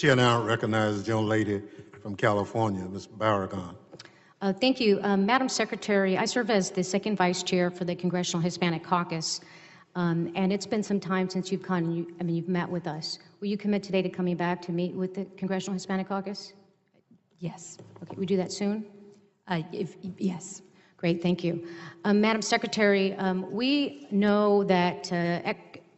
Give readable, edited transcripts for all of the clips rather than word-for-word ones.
Chair now recognizes the young lady from California, Ms. Barragan. Thank you. Madam Secretary, I serve as the second vice chair for the Congressional Hispanic Caucus, and it's been some time since you've come, you've met with us. Will you commit today to coming back to meet with the Congressional Hispanic Caucus? Yes. Okay, we do that soon? Yes. Great, thank you. Madam Secretary, we know that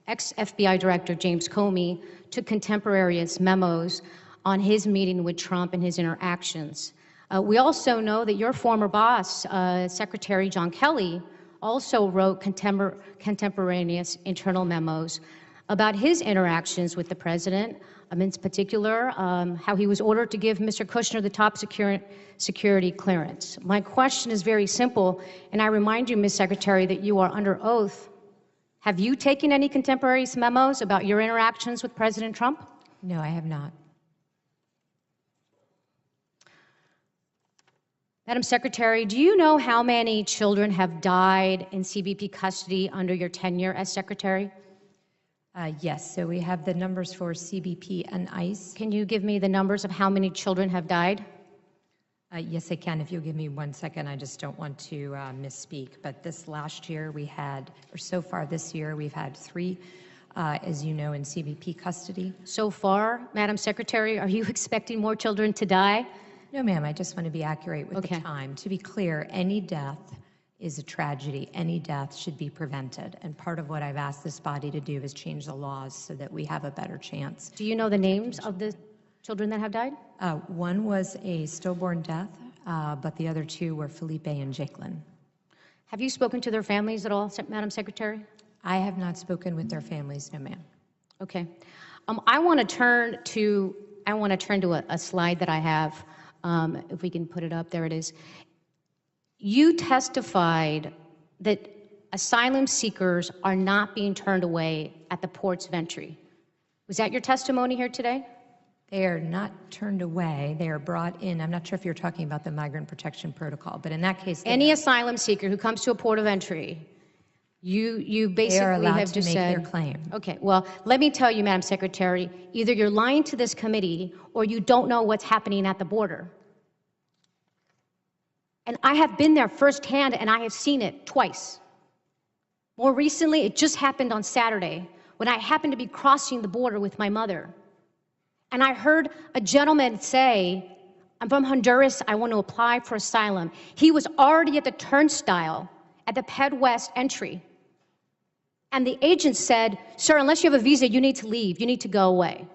ex-FBI Director James Comey took contemporaneous memos on his meeting with Trump and his interactions. We also know that your former boss, Secretary John Kelly, also wrote contemporaneous internal memos about his interactions with the president, in particular, how he was ordered to give Mr. Kushner the top security clearance. My question is very simple, and I remind you, Ms. Secretary, that you are under oath. Have you taken any contemporaneous memos about your interactions with President Trump? No, I have not. Madam Secretary, do you know how many children have died in CBP custody under your tenure as Secretary? Yes, so we have the numbers for CBP and ICE. Can you give me the numbers of how many children have died? Yes, I can. If you'll give me 1 second, I just don't want to misspeak. But this last year we had, or so far this year, we've had 3, as you know, in CBP custody. So far, Madam Secretary, are you expecting more children to die? No, ma'am, I just want to be accurate with the time. To be clear, any death is a tragedy. Any death should be prevented. And part of what I've asked this body to do is change the laws so that we have a better chance. Do you know the names of the children that have died? One was a stillborn death, but the other 2 were Felipe and Jacqueline. Have you spoken to their families at all, Madam Secretary? I have not spoken with their families, no, ma'am. Okay. I want to turn to a slide that I have. If we can put it up, there it is. You testified that asylum seekers are not being turned away at the ports of entry. Was that your testimony here today? They are not turned away. They are brought in. I'm not sure if you're talking about the Migrant Protection Protocol, but in that case, any asylum seeker who comes to a port of entry, you basically have just said their claim. Okay, well, let me tell you, Madam Secretary, either you're lying to this committee or you don't know what's happening at the border. And I have been there firsthand, and I have seen it twice. More recently, it just happened on Saturday when I happened to be crossing the border with my mother. And I heard a gentleman say, I'm from Honduras, I want to apply for asylum. He was already at the turnstile at the Ped West entry. And the agent said, sir, unless you have a visa, you need to leave, you need to go away.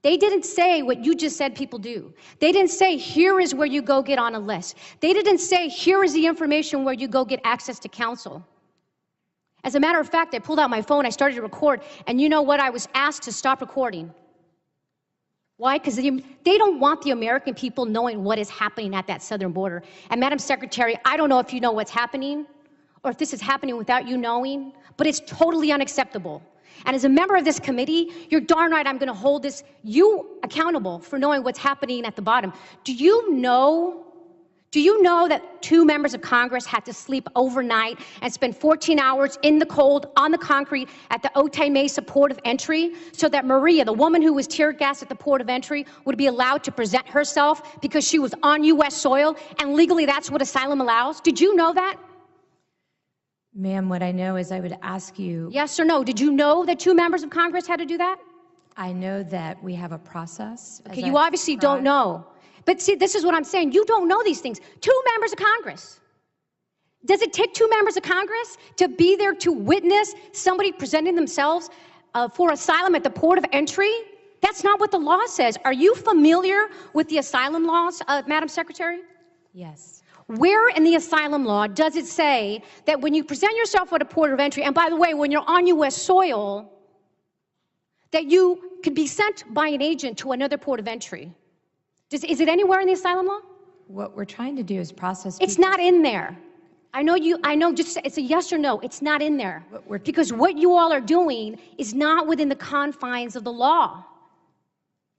They didn't say what you just said people do. They didn't say, here is where you go get on a list. They didn't say, here is the information where you go get access to counsel. As a matter of fact, I pulled out my phone, I started to record, and you know what? I was asked to stop recording. Why? Because they don't want the American people knowing what is happening at that southern border. And Madam Secretary, I don't know if you know what's happening, or if this is happening without you knowing, but it's totally unacceptable. And as a member of this committee, you're darn right I'm going to hold you accountable for knowing what's happening at the bottom. Do you know that 2 members of Congress had to sleep overnight and spend 14 hours in the cold on the concrete at the Otay Mesa port of entry so that Maria, the woman who was tear gassed at the port of entry, would be allowed to present herself because she was on U.S. soil, and legally that's what asylum allows? Did you know that? Ma'am, what I know is I would ask you... Yes or no? Did you know that 2 members of Congress had to do that? I know that we have a process. Okay, you obviously don't know. But see, this is what I'm saying. You don't know these things. 2 members of Congress. Does it take 2 members of Congress to be there to witness somebody presenting themselves for asylum at the port of entry? That's not what the law says. Are you familiar with the asylum laws, Madam Secretary? Yes. Where in the asylum law does it say that when you present yourself at a port of entry, and by the way, when you're on U.S. soil, that you could be sent by an agent to another port of entry? Is it anywhere in the asylum law? What we're trying to do is process... It's not in there. I know, just it's a yes or no. It's not in there. Because what you all are doing is not within the confines of the law.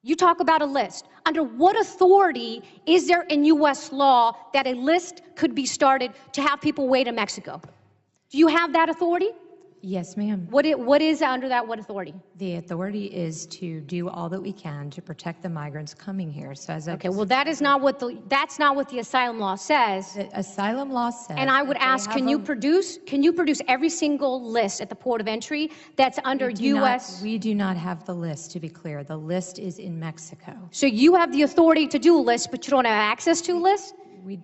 You talk about a list. Under what authority is there in U.S. law that a list could be started to have people wait in Mexico? Do you have that authority? Yes, ma'am. What is under that, what authority? The authority is to do all that we can to protect the migrants coming here. So as Okay, well, that's not what the asylum law says. the asylum law says. And I would that they ask, have can you produce every single list at the port of entry that's under U.S.? We do not have the list, to be clear. The list is in Mexico. So you have the authority to do a list, but you don't have access to a list?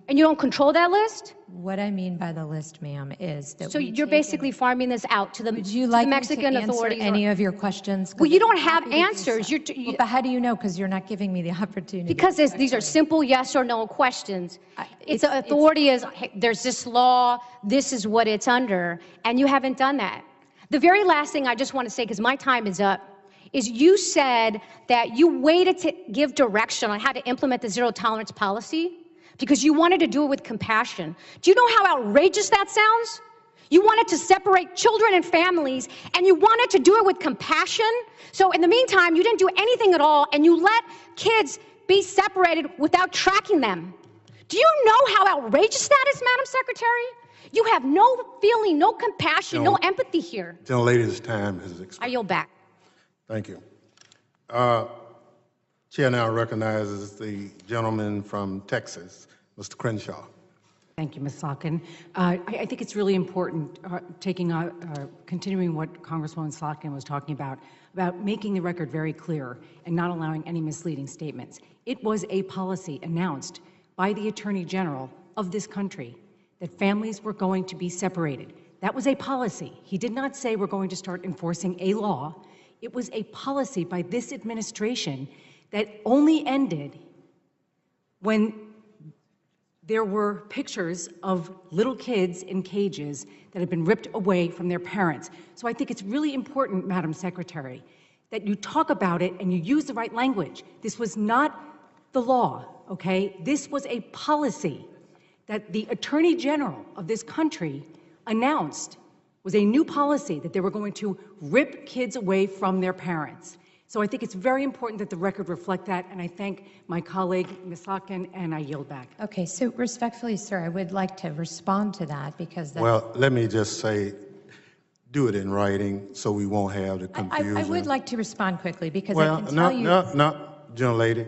And you don't control that list? What I mean by the list, ma'am, is that So you're basically farming this out to the, Would you to like the me Mexican to answer authorities? any of your questions? Well, you don't I'm have happy to do answers. so. You're But how do you know? Because you're not giving me the opportunity. because these are simple yes or no questions. It's it's- authority is, hey, there's this law, this is what it's under, and you haven't done that. The very last thing I just want to say, because my time is up, is you said that you waited to give direction on how to implement the zero tolerance policy because you wanted to do it with compassion. Do you know how outrageous that sounds? You wanted to separate children and families, and you wanted to do it with compassion. So in the meantime, you didn't do anything at all, and you let kids be separated without tracking them. Do you know how outrageous that is, Madam Secretary? You have no feeling, no compassion, no empathy here. Gentlelady's time has I expired. yield back. Thank you. Chair now recognizes the gentleman from Texas, Mr. Crenshaw. Thank you, Ms. Slotkin. I think it's really important, continuing what Congresswoman Slotkin was talking about making the record very clear and not allowing any misleading statements. It was a policy announced by the Attorney General of this country that families were going to be separated. That was a policy. He did not say we're going to start enforcing a law. It was a policy by this administration that only ended when there were pictures of little kids in cages that had been ripped away from their parents. So I think it's really important, Madam Secretary, that you talk about it and you use the right language. This was not the law, okay? This was a policy that the Attorney General of this country announced was a new policy that they were going to rip kids away from their parents. So I think it's very important that the record reflect that, and I thank my colleague, Ms. Slotkin, and I yield back. Okay, so respectfully, sir, I would like to respond to that because that's... Well, let me just say, do it in writing so we won't have the confusion. I would like to respond quickly because Well, I can tell you... no, gentlelady,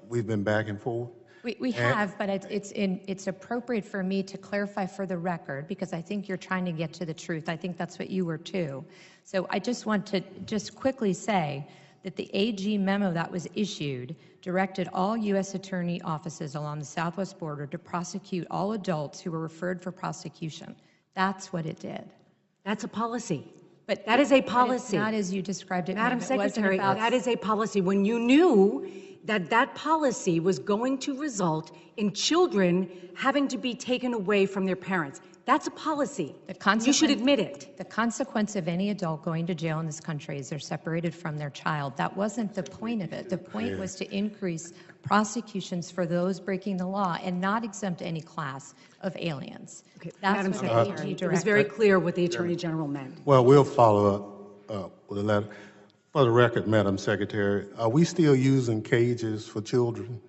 we've been back and forth. We have, but it's appropriate for me to clarify for the record because I think you're trying to get to the truth. I think that's what you were too. So I just want to just quickly say that the AG memo that was issued directed all U.S. attorney offices along the southwest border to prosecute all adults who were referred for prosecution. That's what it did. That's a policy. But that is a policy. Not as you described it, Madam ma'am. It wasn't Secretary, about... that is a policy. When you knew that that policy was going to result in children having to be taken away from their parents. That's a policy. You should admit it. The consequence of any adult going to jail in this country is they're separated from their child. That wasn't the point of it. The point was to increase prosecutions for those breaking the law and not exempt any class of aliens. Okay, That's Madam what the Secretary, AG it was directed. very clear what the Attorney General meant. Well, we'll follow up with a letter. For the record, Madam Secretary, are we still using cages for children?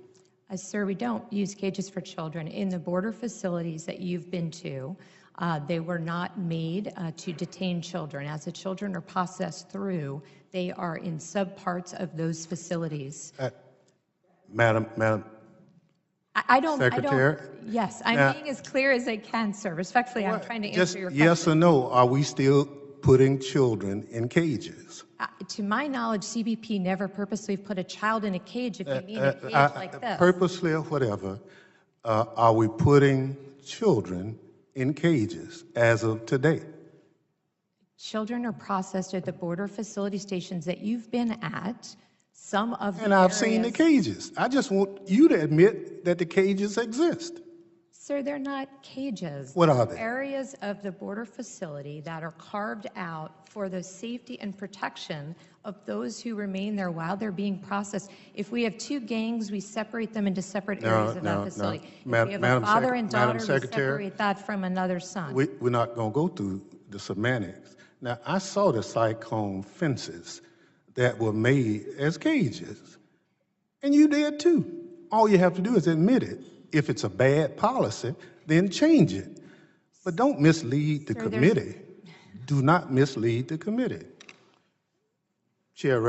Sir, we don't use cages for children. In the border facilities that you've been to, they were not made to detain children. As the children are processed through, they are in subparts of those facilities. Madam Secretary? Yes, I'm being as clear as I can, sir. Respectfully, I'm trying to answer your question. Yes or no, are we still putting children in cages? To my knowledge, CBP never purposely put a child in a cage if you mean a cage like this. Purposely or whatever, are we putting children in cages as of today? Children are processed at the border facility stations that you've been at. Some of the And I've seen the cages. I just want you to admit that the cages exist. Sir, they're not cages. What are they? Areas of the border facility that are carved out for the safety and protection of those who remain there while they're being processed. If we have two gangs, we separate them into separate areas of that facility. If we have a father and daughter, we separate that from another son. We're not going to go through the semantics. Now, I saw the cyclone fences that were made as cages, and you did too. All you have to do is admit it. If it's a bad policy, then change it. But don't mislead the committee Do not mislead the committee. Chair